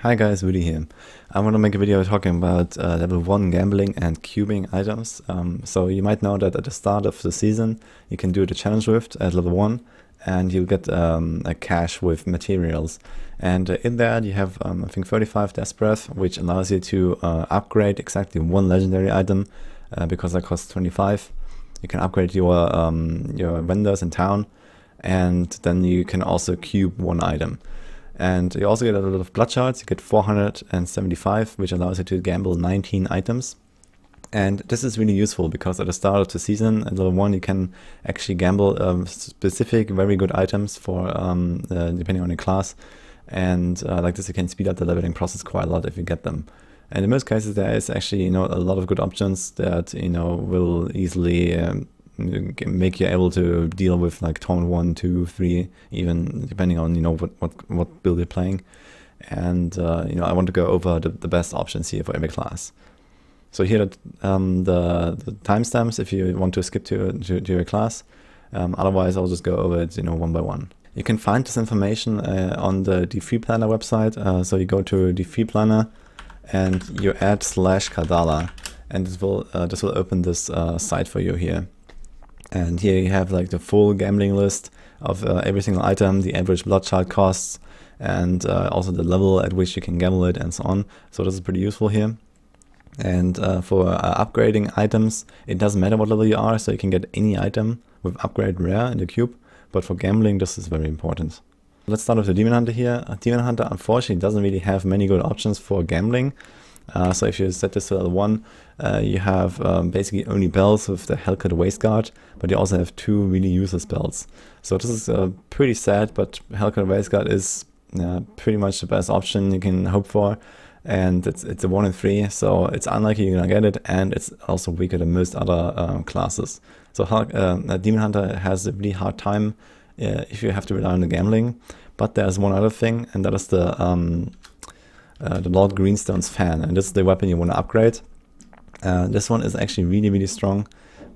Hi guys, Woody here. I want to make a video talking about level 1 gambling and cubing items. So you might know that at the start of the season you can do the challenge rift at level 1 and you get a cache with materials. And in that you have I think 35 Death Breath, which allows you to upgrade exactly one legendary item because that costs 25. You can upgrade your vendors in town, and then you can also cube one item. And you also get a lot of blood shards. You get 475, which allows you to gamble 19 items. And this is really useful because at the start of the season, at level 1, you can actually gamble specific, very good items for depending on your class. And like this, you can speed up the leveling process quite a lot if you get them. And in most cases, there is actually a lot of good options that will easily make you able to deal with like Torment 1, 2, 3, even depending on what build you're playing. And I want to go over the best options here for every class. So here the timestamps if you want to skip to your class. Otherwise, I'll just go over it one by one. You can find this information on the D3 Planner website. So you go to D3 Planner and you add /Kadala, and this will open this site for you here. And here you have like the full gambling list of every single item, the average blood shard costs, and also the level at which you can gamble it, and so on. So this is pretty useful here. And for upgrading items, it doesn't matter what level you are, so you can get any item with upgrade rare in the cube. But for gambling, this is very important. Let's start with the Demon Hunter here. Demon Hunter unfortunately doesn't really have many good options for gambling. So if you set this to level 1, you have basically only bells with the Hellcat Waistguard, but you also have 2 really useless bells. So this is pretty sad, but Hellcat Waistguard is pretty much the best option you can hope for. And it's a 1 in 3, so it's unlikely you're gonna get it, and it's also weaker than most other classes. So Demon Hunter has a really hard time if you have to rely on the gambling. But there's one other thing, and that is the Lord Greenstone's Fan, and this is the weapon you want to upgrade. This one is actually really strong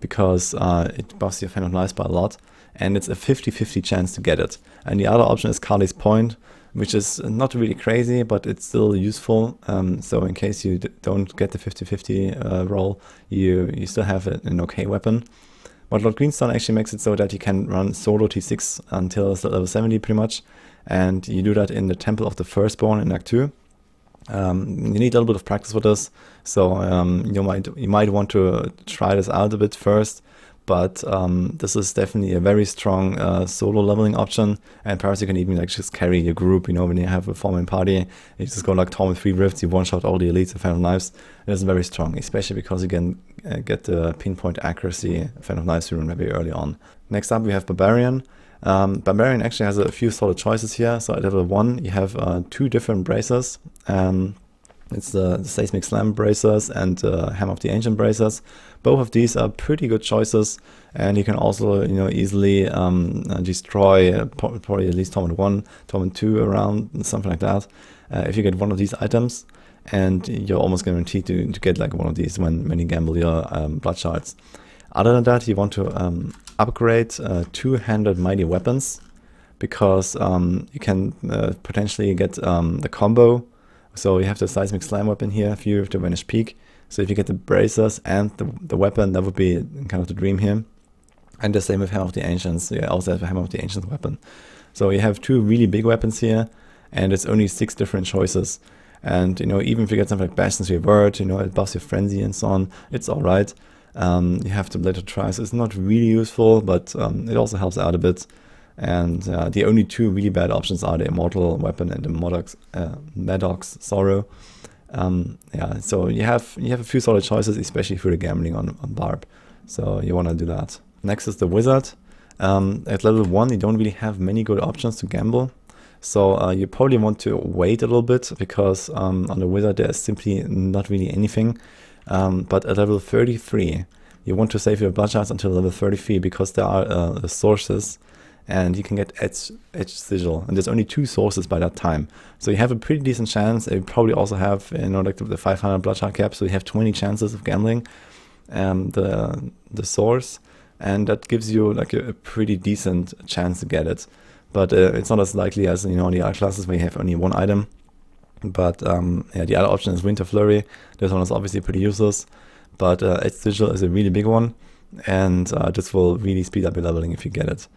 because it buffs your Fan of Knives by a lot, and it's a 50-50 chance to get it. And the other option is Kali's Point, which is not really crazy, but it's still useful. So in case you don't get the 50-50 roll, you still have an okay weapon. But Lord Greenstone actually makes it so that you can run solo T6 until level 70 pretty much, and you do that in the Temple of the Firstborn in Act 2. You need a little bit of practice with this, so you might want to try this out a bit first, but this is definitely a very strong solo leveling option, and perhaps you can even like just carry your group. When you have a 4-man party, you just go like Torment 3 rifts, you one-shot all the elites with Fan of Knives. It is very strong, especially because you can get the pinpoint accuracy Fan of Knives rune very early on. Next up we have Barbarian. Barbarian actually has a few solid choices here. So at level 1 you have 2 different bracers. It's the Seismic Slam bracers and Hammer of the Ancient bracers. Both of these are pretty good choices, and you can also easily destroy probably at least Torment 1, Torment 2 around, something like that. If you get one of these items, and you're almost guaranteed to get like one of these when you gamble your blood shards. Other than that, you want to upgrade 2-handed mighty weapons, because you can potentially get the combo. So you have the Seismic Slam weapon here, Fury of the Vanished Peak. So if you get the bracers and the weapon, that would be kind of the dream here. And the same with Hammer of the Ancients. You also have a Hammer of the Ancients weapon. So you have 2 really big weapons here, and it's only 6 different choices. And even if you get something like Bastion's Revert, it buffs your Frenzy and so on, it's alright. You have to later try, so it's not really useful, but it also helps out a bit. And the only 2 really bad options are the Immortal weapon and the Maddox Sorrow. So you have a few solid choices, especially if you're gambling on Barb. So you want to do that. Next is the Wizard. At level 1 you don't really have many good options to gamble. So you probably want to wait a little bit, because on the Wizard there's simply not really anything. But at level 33 you want to save your blood shards until level 33, because there are sources, and you can get Edge Sigil, and there's only 2 sources by that time. So you have a pretty decent chance. You probably also have like the 500 blood shard cap, so you have 20 chances of gambling the source, and that gives you like a pretty decent chance to get it. But it's not as likely as on the other classes where you have only 1 item. But yeah, the other option is Winter Flurry. This one is obviously pretty useless, but Edge Sigil is a really big one, and this will really speed up your leveling if you get it.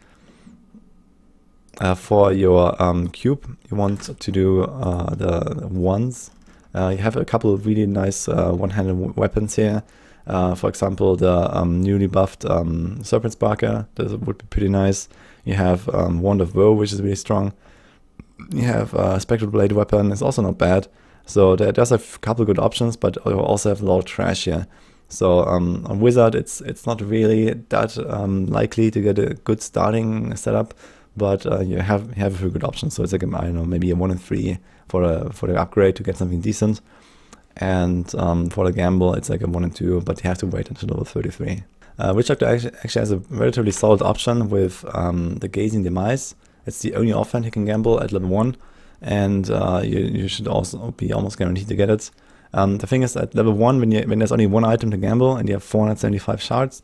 For your cube, you want to do the ones. You have a couple of really nice one-handed weapons here. For example, the newly buffed Serpent Sparker. This would be pretty nice. You have Wand of Woe, which is really strong. You have Spectral Blade weapon. It's also not bad. So there's a couple of good options, but you also have a lot of trash here. So on Wizard, it's not really that likely to get a good starting setup, but you have a few good options. So it's like, I don't know, maybe a 1 in 3 for the upgrade to get something decent. And for the gamble, it's like a 1 in 2, but you have to wait until level 33. Witch Doctor actually has a relatively solid option with the Gazing Demise. It's the only offhand you can gamble at level 1, and you should also be almost guaranteed to get it. The thing is, at level 1, when there's only one item to gamble and you have 475 shards,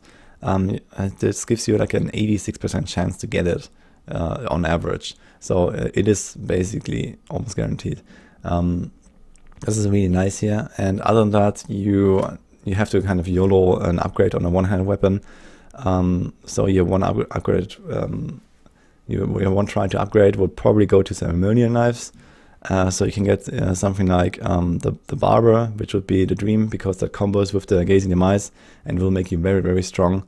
this gives you like an 86% chance to get it on average. So it is basically almost guaranteed. This is really nice here, and other than that, you have to kind of YOLO an upgrade on a one-handed weapon. So your one upgrade, your one try to upgrade would probably go to ceremonial knives. So you can get something like the Barber, which would be the dream, because that combos with the Gazing Demise and will make you very, very strong.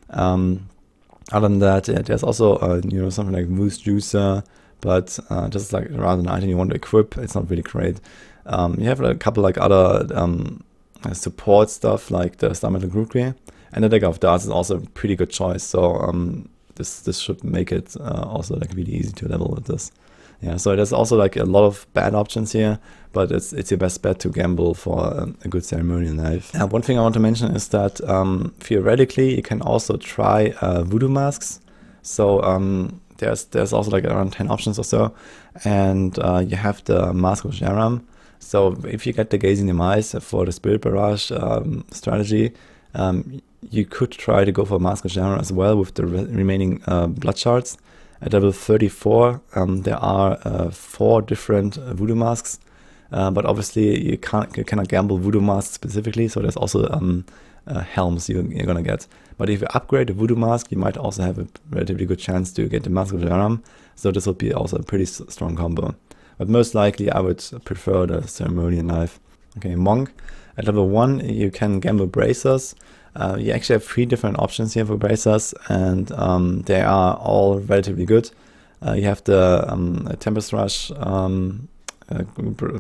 Other than that, there's also something like Moose Juicer, but just like rather than an item you want to equip, it's not really great. You have a couple like other support stuff like the Star Metal Grookery, and the Dagger of Darts is also a pretty good choice. So this should make it also like really easy to level with this. Yeah, so there's also like a lot of bad options here, but it's your best bet to gamble for a good ceremonial knife. One thing I want to mention is that theoretically you can also try Voodoo Masks. So there's also like around 10 options or so, and you have the Mask of Jaram. So if you get the Gazing Demise for the Spirit Barrage strategy, you could try to go for Mask of Jaram as well with the remaining blood shards. At level 34, there are 4 different Voodoo Masks, but obviously you cannot gamble Voodoo Masks specifically, so there's also helms you're gonna get. But if you upgrade the Voodoo Mask, you might also have a relatively good chance to get the Mask of Jaram, so this would be also a pretty strong combo. But most likely I would prefer the Ceremonial Knife. Okay, Monk. At level 1 you can gamble Bracers. You actually have 3 different options here for Bracers, and they are all relatively good. You have the Tempest Rush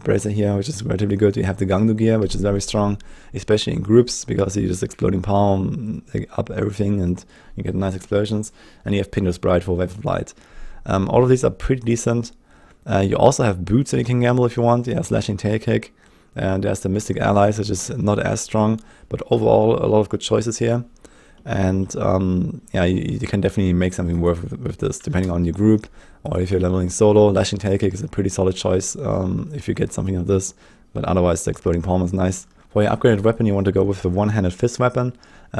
Bracer here, which is relatively good. You have the Gangdu Gear, which is very strong, especially in groups, because you just Exploding Palm up everything and you get nice explosions. And you have Pinder's Bride for Wave of Light. All of these are pretty decent. You also have Boots that you can gamble if you want. Yeah, Slashing Tail Kick. And there's the Mystic Allies, which is not as strong, but overall a lot of good choices here. And yeah, you can definitely make something work with this, depending on your group, or if you're leveling solo. Lashing Tail Kick is a pretty solid choice if you get something of this, but otherwise the Exploding Palm is nice. For your upgraded weapon, you want to go with the one-handed fist weapon.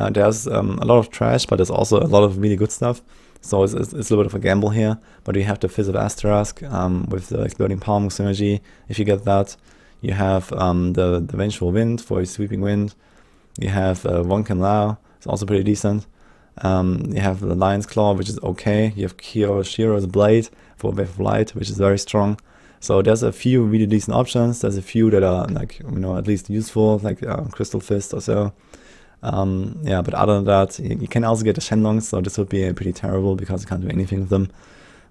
There's a lot of trash, but there's also a lot of really good stuff. So it's a little bit of a gamble here, but you have the Fist of Astarask with the Exploding Palm synergy. If you get that, you have the Vengeful Wind for your Sweeping Wind. You have Wonkin Lao, it's also pretty decent. You have the Lion's Claw, which is okay. You have Shiro's Blade for Wave of Light, which is very strong. So there's a few really decent options. There's a few that are like, at least useful, like Crystal Fist or so. Yeah, but other than that, you can also get the Shenlongs, so this would be pretty terrible because you can't do anything with them.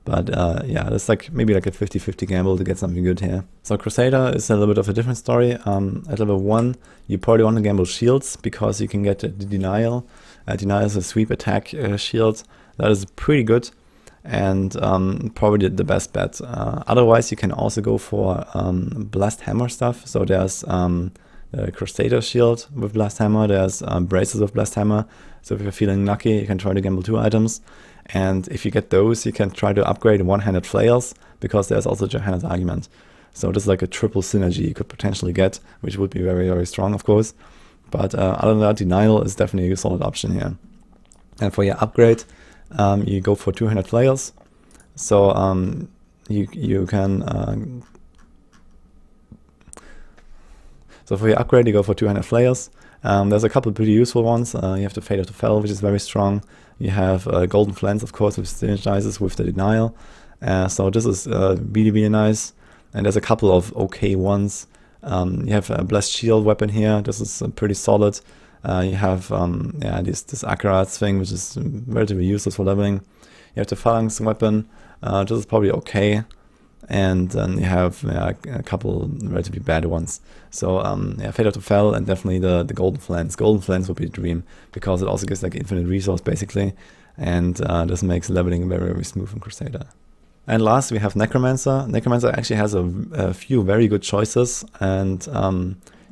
But yeah, it's like maybe like a 50-50 gamble to get something good here. So Crusader is a little bit of a different story. At level 1, you probably want to gamble shields because you can get the Denial. Denial is a sweep attack shield. That is pretty good and probably the best bet. Otherwise, you can also go for Blast Hammer stuff. So there's Crusader shield with Blast Hammer. There's Braces with Blast Hammer. So if you're feeling lucky, you can try to gamble 2 items. And if you get those, you can try to upgrade one-handed flails, because there's also Johanna's Argument. So this is like a triple synergy you could potentially get, which would be very, very strong, of course. But other than that, Denial is definitely a solid option here. And for your upgrade, you go for 200 flails. So you can So for your upgrade, you go for 200 flayers. There's a couple pretty useful ones. You have the Fate of the Fell, which is very strong. You have Golden Flens, of course, which synergizes with the Denial. So this is really nice. And there's a couple of okay ones. You have a Blessed Shield weapon here. This is pretty solid. You have this Akarat's thing, which is relatively useless for leveling. You have the Phalanx weapon. This is probably okay. And then you have a couple relatively bad ones. So Fate of the Fell and definitely the Golden Flens. Golden Flens would be a dream because it also gives like infinite resource basically, and this makes leveling very smooth in Crusader. And last we have Necromancer. Necromancer actually has a few very good choices, and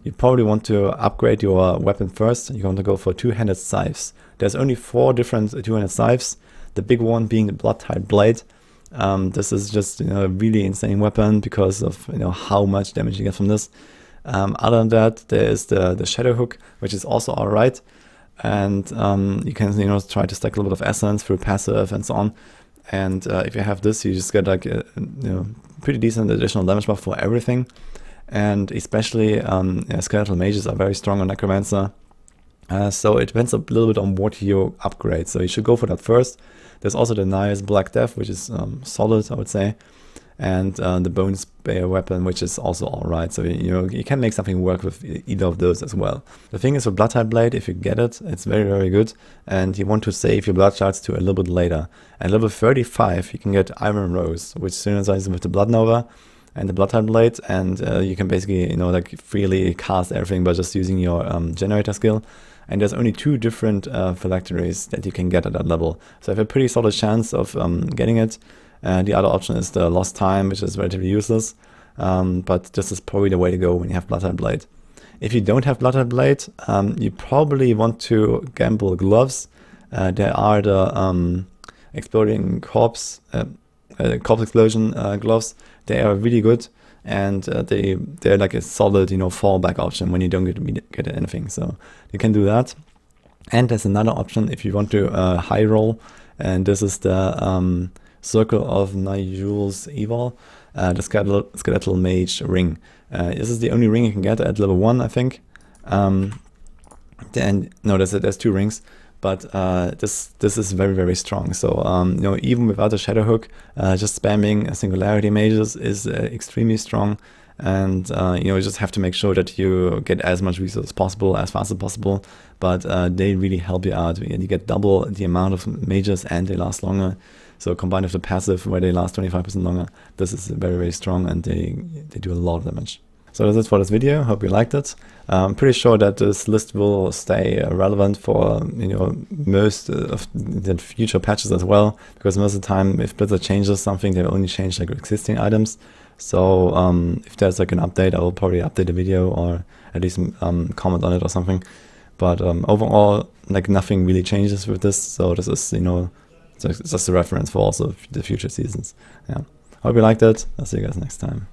you probably want to upgrade your weapon first. You want to go for two-handed scythes. There's only 4 different two-handed scythes. The big one being the Blood-Tide Blade. This is just a really insane weapon because of how much damage you get from this. Other than that, there is the Shadow Hook, which is also alright, and you can try to stack a little bit of essence through passive and so on. And if you have this, you just get like a pretty decent additional damage buff for everything. And especially skeletal mages are very strong on Necromancer. So it depends a little bit on what you upgrade. So you should go for that first. There's also the nice Black Death, which is solid, I would say. And the Bone Spear weapon, which is also alright. So you can make something work with either of those as well. The thing is with Blood-Tide Blade, if you get it, it's very good. And you want to save your blood shards to a little bit later. At level 35, you can get Iron Rose, which synergizes with the Blood Nova and the Blood-Tide Blade, and you can basically like freely cast everything by just using your generator skill. And there's only 2 different phylacteries that you can get at that level, so you have a pretty solid chance of getting it. The other option is the Lost Time, which is relatively useless, but this is probably the way to go when you have Blood-Tide Blade. If you don't have Blood-Tide Blade, you probably want to gamble Gloves. There are the Exploding Corpse Explosion gloves. They are really good, and they're like a solid fallback option when you don't get anything, so you can do that. And there's another option if you want to high roll, and this is the Circle of Nigul's Evil, the skeletal mage ring. This is the only ring you can get at level 1, I think. Then no, there's 2 rings. But this is very strong. So even without a Shadow Hook, just spamming Singularity Mages is extremely strong. And you just have to make sure that you get as much resources as possible, as fast as possible. But they really help you out. You get double the amount of mages and they last longer. So combined with the passive where they last 25% longer, this is very strong, and they do a lot of damage. So that's it for this video. Hope you liked it. I'm pretty sure that this list will stay relevant for most of the future patches as well, because most of the time if Blizzard changes something, they will only change like existing items. So if there's like an update, I will probably update the video or at least comment on it or something. But overall, like nothing really changes with this. So this is it's just a reference for also the future seasons. Yeah. Hope you liked it. I'll see you guys next time.